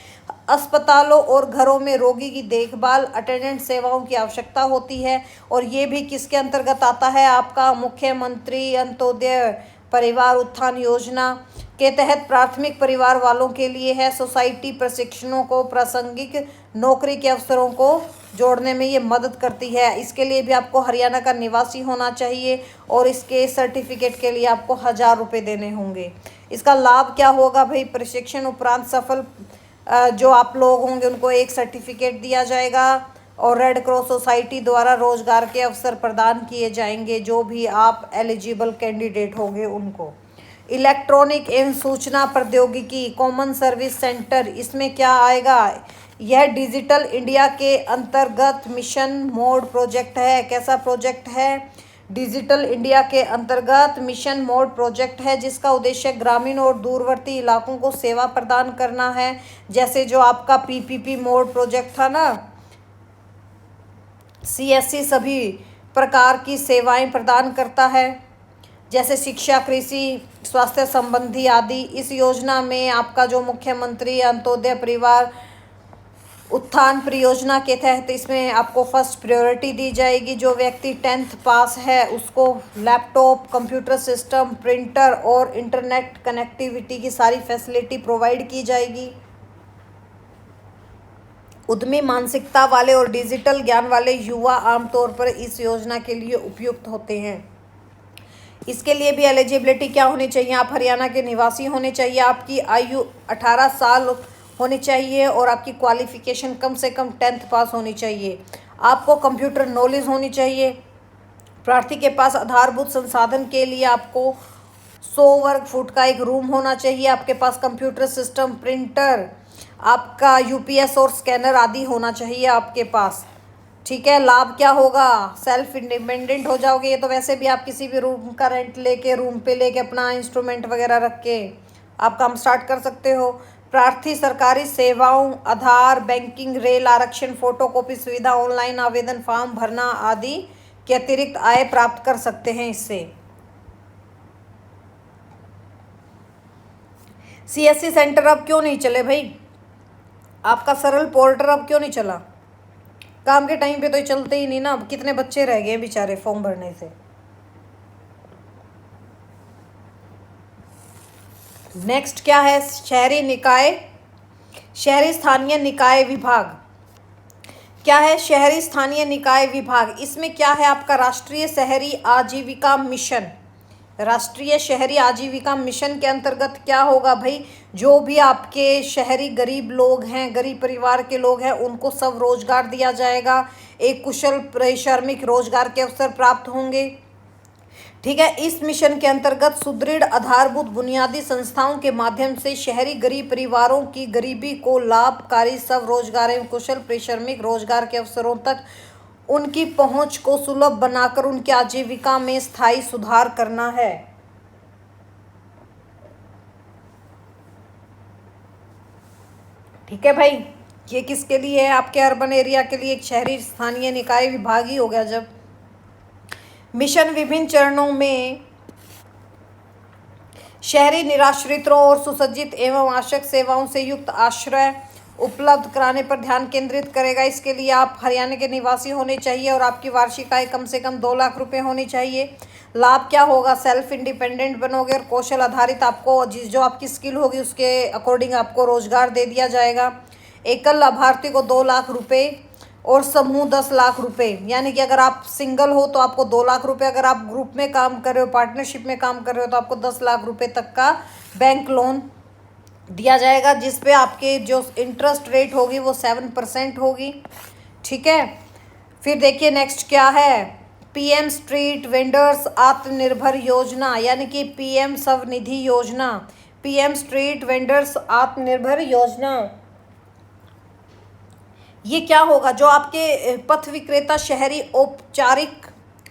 अस्पतालों और घरों में रोगी की देखभाल अटेंडेंट सेवाओं की आवश्यकता होती है और ये भी किसके अंतर्गत आता है? आपका मुख्यमंत्री अंत्योदय परिवार उत्थान योजना के तहत प्राथमिक परिवार वालों के लिए है। सोसाइटी प्रशिक्षणों को प्रासंगिक नौकरी के अवसरों को जोड़ने में ये मदद करती है। इसके लिए भी आपको हरियाणा का निवासी होना चाहिए और इसके सर्टिफिकेट के लिए आपको 1000 रुपये देने होंगे। इसका लाभ क्या होगा भाई? प्रशिक्षण उपरांत सफल जो आप लोग होंगे उनको एक सर्टिफिकेट दिया जाएगा और रेड क्रॉस सोसाइटी द्वारा रोजगार के अवसर प्रदान किए जाएंगे जो भी आप एलिजिबल कैंडिडेट होंगे उनको। इलेक्ट्रॉनिक एवं सूचना प्रौद्योगिकी कॉमन सर्विस सेंटर, इसमें क्या आएगा? यह डिजिटल इंडिया के अंतर्गत मिशन मोड प्रोजेक्ट है। कैसा प्रोजेक्ट है? डिजिटल इंडिया के अंतर्गत मिशन मोड प्रोजेक्ट है जिसका उद्देश्य ग्रामीण और दूरवर्ती इलाकों को सेवा प्रदान करना है। जैसे जो आपका पीपीपी मोड प्रोजेक्ट था ना, सीएससी सभी प्रकार की सेवाएं प्रदान करता है जैसे शिक्षा, कृषि, स्वास्थ्य संबंधी आदि। इस योजना में आपका जो मुख्यमंत्री अंत्योदय परिवार उत्थान परियोजना के तहत इसमें आपको फर्स्ट प्रायोरिटी दी जाएगी। जो व्यक्ति 10th पास है उसको लैपटॉप, कंप्यूटर सिस्टम, प्रिंटर और इंटरनेट कनेक्टिविटी की सारी फैसिलिटी प्रोवाइड की जाएगी। उद्यमी मानसिकता वाले और डिजिटल ज्ञान वाले युवा आमतौर पर इस योजना के लिए उपयुक्त होते हैं। इसके लिए भी एलिजिबिलिटी क्या होनी चाहिए? आप हरियाणा के निवासी होने चाहिए, आपकी आयु 18 साल होनी चाहिए और आपकी क्वालिफिकेशन कम से कम 10th पास होनी चाहिए। आपको कंप्यूटर नॉलेज होनी चाहिए। प्रार्थी के पास आधारभूत संसाधन के लिए आपको 100 वर्ग फुट का एक रूम होना चाहिए। आपके पास कंप्यूटर सिस्टम, प्रिंटर, आपका यूपीएस और स्कैनर आदि होना चाहिए आपके पास। ठीक है। लाभ क्या होगा? सेल्फ इंडिपेंडेंट हो जाओगे। ये तो वैसे भी आप किसी भी रूम का रेंट लेके, रूम पे लेके अपना इंस्ट्रूमेंट वगैरह रख के आप काम स्टार्ट कर सकते हो। प्रार्थी सरकारी सेवाओं, आधार, बैंकिंग, रेल आरक्षण, फोटोकॉपी सुविधा, ऑनलाइन आवेदन फॉर्म भरना आदि के अतिरिक्त आय प्राप्त कर सकते हैं इससे। सीएससी सेंटर अब क्यों नहीं चले भाई? आपका सरल पोर्टल अब क्यों नहीं चला? काम के टाइम पे तो ये चलते ही नहीं ना। अब कितने बच्चे रह गए बेचारे फॉर्म भरने से। नेक्स्ट क्या है? शहरी निकाय, शहरी स्थानीय निकाय विभाग। क्या है? शहरी स्थानीय निकाय विभाग। इसमें क्या है आपका? राष्ट्रीय शहरी आजीविका मिशन। राष्ट्रीय शहरी आजीविका मिशन के अंतर्गत क्या होगा भाई? जो भी आपके शहरी गरीब लोग हैं, गरीब परिवार के लोग हैं, उनको सब रोजगार दिया जाएगा। एक कुशल श्रमिक रोजगार के अवसर प्राप्त होंगे। ठीक है। इस मिशन के अंतर्गत सुदृढ़ आधारभूत बुनियादी संस्थाओं के माध्यम से शहरी गरीब परिवारों की गरीबी को लाभकारी स्वरोजगार एवं कुशल श्रमिक रोजगार के अवसरों तक उनकी पहुंच को सुलभ बनाकर उनकी आजीविका में स्थायी सुधार करना है। ठीक है भाई। ये किसके लिए है? आपके अर्बन एरिया के लिए एक शहरी स्थानीय निकाय विभाग ही हो गया। जब मिशन विभिन्न चरणों में शहरी निराश्रितों और सुसज्जित एवं आवश्यक सेवाओं से युक्त आश्रय उपलब्ध कराने पर ध्यान केंद्रित करेगा। इसके लिए आप हरियाणा के निवासी होने चाहिए और आपकी वार्षिक आय कम से कम 2 लाख रुपए होनी चाहिए। लाभ क्या होगा? सेल्फ इंडिपेंडेंट बनोगे और कौशल आधारित आपको जो आपकी स्किल होगी उसके अकॉर्डिंग आपको रोजगार दे दिया जाएगा। एकल लाभार्थी को 2 लाख रुपए और समूह 10 लाख रुपए। यानी कि अगर आप सिंगल हो तो आपको 2 लाख रुपए, अगर आप ग्रुप में काम कर रहे हो, पार्टनरशिप में काम कर रहे हो तो आपको 10 लाख रुपए तक का बैंक लोन दिया जाएगा, जिस पे आपके जो इंटरेस्ट रेट होगी वो 7% होगी। ठीक है। फिर देखिए नेक्स्ट क्या है? पीएम स्ट्रीट वेंडर्स आत्मनिर्भर योजना, यानी कि पीएम स्वनिधि योजना। पीएम स्ट्रीट वेंडर्स आत्मनिर्भर योजना ये क्या होगा? जो आपके पथ विक्रेता शहरी औपचारिक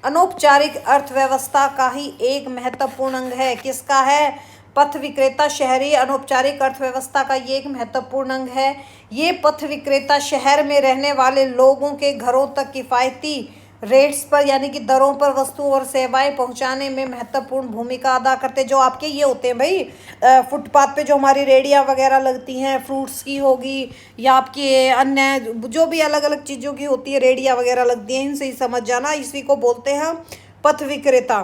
अनौपचारिक अर्थव्यवस्था का ही एक महत्वपूर्ण अंग है। किसका है? पथ विक्रेता शहरी अनौपचारिक अर्थव्यवस्था का ये एक महत्वपूर्ण अंग है। ये पथ विक्रेता शहर में रहने वाले लोगों के घरों तक किफ़ायती रेट्स पर यानी कि दरों पर वस्तु और सेवाएं पहुंचाने में महत्वपूर्ण भूमिका अदा करते। जो आपके ये होते हैं भाई फुटपाथ पे जो हमारी रेडियाँ वगैरह लगती हैं, फ्रूट्स की होगी या आपकी अन्य जो भी अलग अलग चीज़ों की होती है रेडियाँ वगैरह लगती हैं, इनसे ही समझ जाना। इसी को बोलते हैं पथ विक्रेता।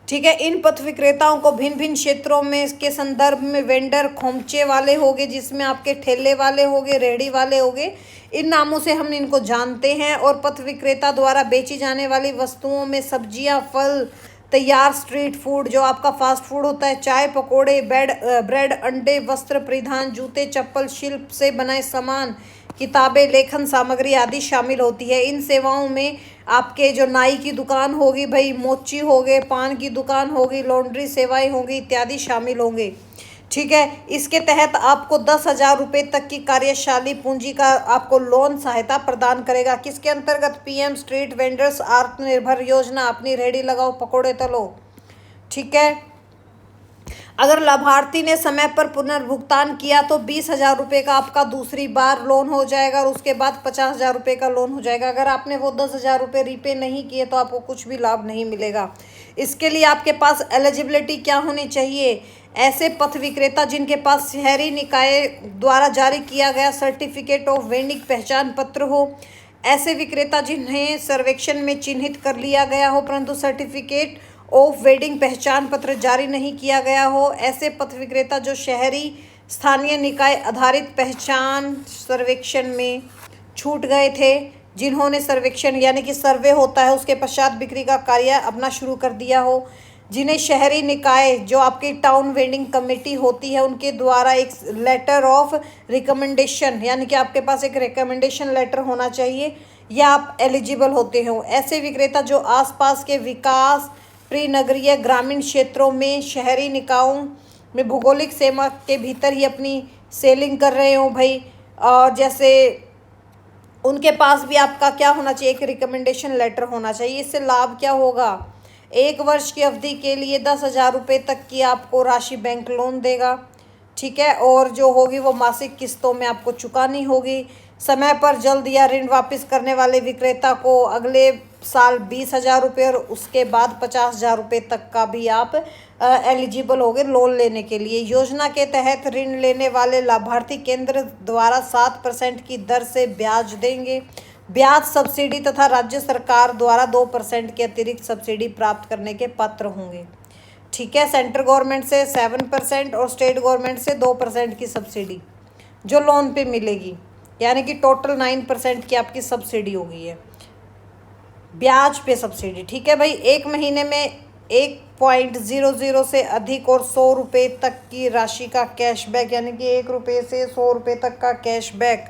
ठीक है। इन पथ विक्रेताओं को भिन्न भिन्न क्षेत्रों में इसके संदर्भ में वेंडर, खोमचे वाले होंगे, जिसमें आपके ठेले वाले होंगे, रेहड़ी वाले होंगे, इन नामों से हम इनको जानते हैं। और पथ विक्रेता द्वारा बेची जाने वाली वस्तुओं में सब्जियां, फल, तैयार स्ट्रीट फूड जो आपका फास्ट फूड होता है, चाय, पकोड़े, ब्रेड, अंडे, वस्त्र परिधान, जूते, चप्पल, शिल्प से बनाए सामान, किताबें, लेखन सामग्री आदि शामिल होती है। इन सेवाओं में आपके जो नाई की दुकान होगी भाई, मोची हो गए, पान की दुकान होगी, लॉन्ड्री सेवाएं होंगी इत्यादि शामिल होंगे। ठीक है। इसके तहत आपको 10,000 रुपये तक की कार्यशाली पूंजी का आपको लोन सहायता प्रदान करेगा। किसके अंतर्गत? पीएम स्ट्रीट वेंडर्स आत्मनिर्भर योजना। अपनी रेहड़ी लगाओ, पकोड़े तलो। ठीक है। अगर लाभार्थी ने समय पर पुनर्भुगतान किया तो 20,000 रुपये का आपका दूसरी बार लोन हो जाएगा और उसके बाद 50,000 रुपये का लोन हो जाएगा। अगर आपने वो 10,000 रुपये रीपे नहीं किए तो आपको कुछ भी लाभ नहीं मिलेगा। इसके लिए आपके पास एलिजिबिलिटी क्या होनी चाहिए? ऐसे पथ विक्रेता जिनके पास शहरी निकाय द्वारा जारी किया गया सर्टिफिकेट ऑफ वेंडिंग पहचान पत्र हो। ऐसे विक्रेता जिन्हें सर्वेक्षण में चिन्हित कर लिया गया हो परंतु सर्टिफिकेट ऑफ वेंडिंग पहचान पत्र जारी नहीं किया गया हो। ऐसे पथ विक्रेता जो शहरी स्थानीय निकाय आधारित पहचान सर्वेक्षण में छूट गए थे, जिन्होंने सर्वेक्षण यानी कि सर्वे होता है उसके पश्चात बिक्री का कार्य अपना शुरू कर दिया हो। जिन्हें शहरी निकाय जो आपकी टाउन वेंडिंग कमेटी होती है उनके द्वारा एक लेटर ऑफ रिकमेंडेशन यानी कि आपके पास एक रिकमेंडेशन लेटर होना चाहिए या आप एलिजिबल होते हो। ऐसे विक्रेता जो आसपास के विकास प्रीनगरीय ग्रामीण क्षेत्रों में शहरी निकायों में भौगोलिक सीमा के भीतर ही अपनी सेलिंग कर रहे हो भाई, और जैसे उनके पास भी आपका क्या होना चाहिए? एक रिकमेंडेशन लेटर होना चाहिए। इससे लाभ क्या होगा? 1 वर्ष की अवधि के लिए 10,000 रुपये तक की आपको राशि बैंक लोन देगा। ठीक है। और जो होगी वो मासिक किस्तों में आपको चुकानी होगी। समय पर जल्द या ऋण वापस करने वाले विक्रेता को अगले साल 20,000 रुपये और उसके बाद 50,000 रुपये तक का भी आप एलिजिबल होगे लोन लेने के लिए। योजना के तहत ऋण लेने वाले लाभार्थी केंद्र द्वारा 7% की दर से ब्याज देंगे। ब्याज सब्सिडी तथा राज्य सरकार द्वारा 2% की अतिरिक्त सब्सिडी प्राप्त करने के पात्र होंगे। ठीक है। सेंट्रल गवर्नमेंट से 7% और स्टेट गवर्नमेंट से 2% की सब्सिडी जो लोन पे मिलेगी, यानी कि टोटल 9% की आपकी सब्सिडी हो गई है, ब्याज पे सब्सिडी। ठीक है भाई। एक महीने में 1.00 से अधिक और 100 रुपये तक की राशि का कैशबैक, यानी कि 1 रुपये से 100 रुपये तक का कैशबैक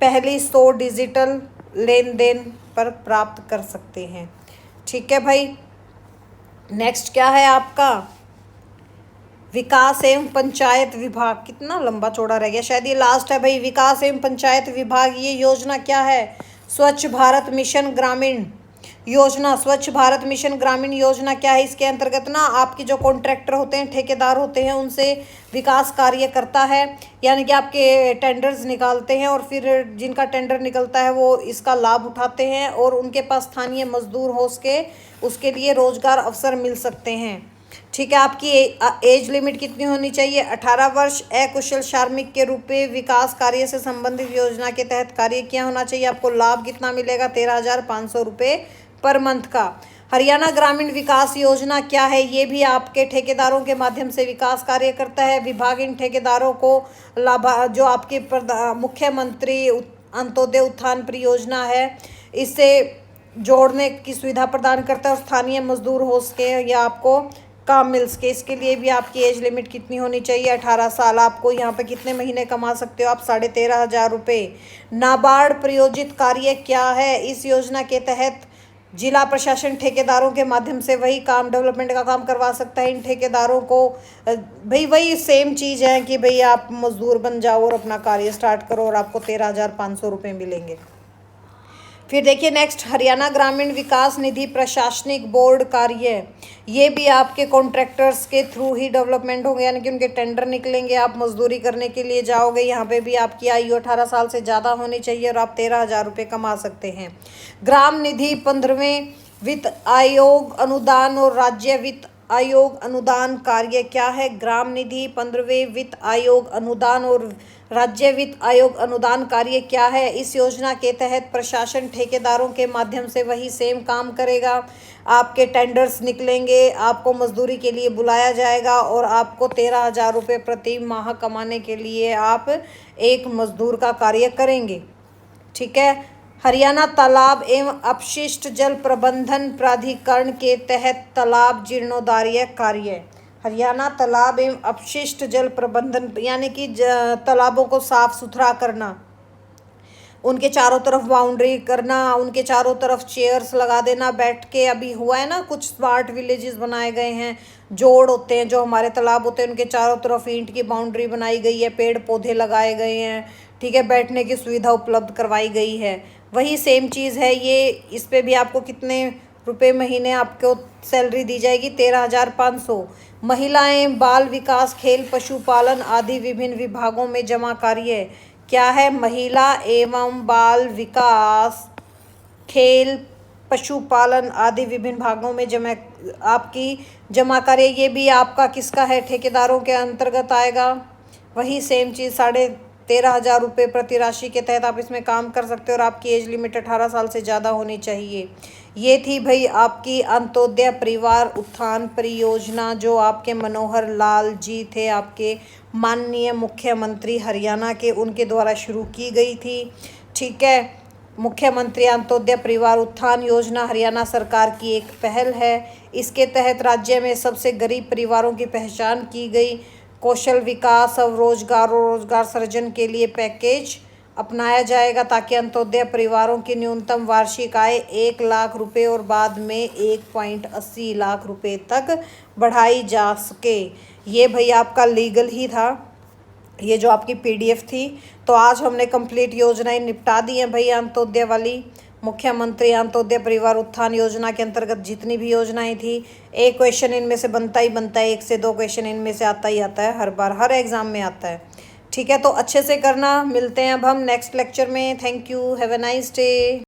पहली 100 डिजिटल लेन देन पर प्राप्त कर सकते हैं। ठीक है भाई। नेक्स्ट क्या है आपका, विकास एवं पंचायत विभाग। कितना लंबा चौड़ा रह गया, शायद ये लास्ट है भाई। विकास एवं पंचायत विभाग, ये योजना क्या है, स्वच्छ भारत मिशन ग्रामीण योजना। स्वच्छ भारत मिशन ग्रामीण योजना क्या है, इसके अंतर्गत ना आपके जो कॉन्ट्रैक्टर होते हैं, ठेकेदार होते हैं, उनसे विकास कार्य करता है, यानी कि आपके टेंडर्स निकालते हैं और फिर जिनका टेंडर निकलता है वो इसका लाभ उठाते हैं और उनके पास स्थानीय मजदूर हो सके उसके लिए रोजगार अवसर मिल सकते हैं। ठीक है। आपकी एज लिमिट कितनी होनी चाहिए, 18 वर्ष। अकुशल श्रमिक के रूप में विकास कार्य से संबंधित योजना के तहत कार्य किया होना चाहिए। आपको लाभ कितना मिलेगा, 13,500 रुपये पर मंथ का। हरियाणा ग्रामीण विकास योजना क्या है, ये भी आपके ठेकेदारों के माध्यम से विकास कार्य करता है। विभाग इन ठेकेदारों को लाभ जो आपके मुख्यमंत्री अंत्योदय उत्थान परियोजना है इससे जोड़ने की सुविधा प्रदान करता है और स्थानीय मजदूर हो सके या आपको काम मिल सके। इसके लिए भी आपकी एज लिमिट कितनी होनी चाहिए, 18 साल। आपको यहाँ पे कितने महीने कमा सकते हो आप, 13,500 रुपये। नाबार्ड प्रायोजित कार्य क्या है, इस योजना के तहत जिला प्रशासन ठेकेदारों के माध्यम से वही काम, डेवलपमेंट का काम करवा सकता है। इन ठेकेदारों को भाई वही सेम चीज़ है कि भाई आप मजदूर बन जाओ और अपना कार्य स्टार्ट करो और आपको 13,500 रुपये मिलेंगे। फिर देखिए नेक्स्ट, हरियाणा ग्रामीण विकास निधि प्रशासनिक बोर्ड कार्य, ये भी आपके कॉन्ट्रैक्टर्स के थ्रू ही डेवलपमेंट होंगे, यानी कि उनके टेंडर निकलेंगे, आप मजदूरी करने के लिए जाओगे। यहाँ पे भी आपकी आयु 18 साल से ज़्यादा होनी चाहिए और आप 13,000 रुपये कमा सकते हैं। ग्राम निधि 15वें वित्त आयोग अनुदान और राज्य वित्त आयोग अनुदान कार्य क्या है, ग्राम निधि 15वें वित्त आयोग अनुदान और राज्य वित्त आयोग अनुदान कार्य क्या है। इस योजना के तहत प्रशासन ठेकेदारों के माध्यम से वही सेम काम करेगा। आपके टेंडर्स निकलेंगे, आपको मजदूरी के लिए बुलाया जाएगा और आपको 13,000 रुपये प्रति माह कमाने के लिए आप एक मजदूर का कार्य करेंगे। ठीक है। हरियाणा तालाब एवं अपशिष्ट जल प्रबंधन प्राधिकरण के तहत तालाब जीर्णोद्धार कार्य। हरियाणा तालाब एवं अपशिष्ट जल प्रबंधन यानी कि तालाबों को साफ सुथरा करना, उनके चारों तरफ बाउंड्री करना, उनके चारों तरफ चेयर्स लगा देना बैठ के। अभी हुआ है ना, कुछ स्मार्ट विलेजेस बनाए गए हैं, जोड़ होते हैं जो हमारे तालाब होते हैं उनके चारों तरफ ईंट की बाउंड्री बनाई गई है, पेड़ पौधे लगाए गए हैं। ठीक है। बैठने की सुविधा उपलब्ध करवाई गई है। वही सेम चीज़ है ये, इस पे भी आपको कितने रुपए महीने आपको सैलरी दी जाएगी, 13,500। महिलाएं बाल विकास खेल पशुपालन आदि विभिन्न विभागों में जमा कार्य क्या है, महिला एवं बाल विकास खेल पशुपालन आदि विभिन्न भागों में आपकी जमा कार्य, ये भी आपका किसका है, ठेकेदारों के अंतर्गत आएगा। वही सेम चीज़ 13,500 रुपये प्रति राशि के तहत आप इसमें काम कर सकते हो और आपकी एज लिमिट 18 साल से ज़्यादा होनी चाहिए। ये थी भाई आपकी अंत्योदय परिवार उत्थान परियोजना जो आपके मनोहर लाल जी थे, आपके माननीय मुख्यमंत्री हरियाणा के, उनके द्वारा शुरू की गई थी। ठीक है। मुख्यमंत्री अंत्योदय परिवार उत्थान योजना हरियाणा सरकार की एक पहल है। इसके तहत राज्य में सबसे गरीब परिवारों की पहचान की गई। कौशल विकास और रोजगार सृजन के लिए पैकेज अपनाया जाएगा ताकि अंत्योदय परिवारों की न्यूनतम वार्षिक आय 1 लाख रुपए और बाद में 1.80 लाख रुपए तक बढ़ाई जा सके। ये भाई आपका लीगल ही था, ये जो आपकी PDF थी। तो आज हमने कंप्लीट योजनाएं निपटा दी हैं भाई अंत्योदय वाली। मुख्यमंत्री अंत्योदय परिवार उत्थान योजना के अंतर्गत जितनी भी योजनाएं थी, एक क्वेश्चन इनमें से बनता ही बनता है, 1 से 2 क्वेश्चन इनमें से आता ही आता है, हर बार हर एग्जाम में आता है। ठीक है, तो अच्छे से करना। मिलते हैं अब हम नेक्स्ट लेक्चर में। Thank you, have a nice day.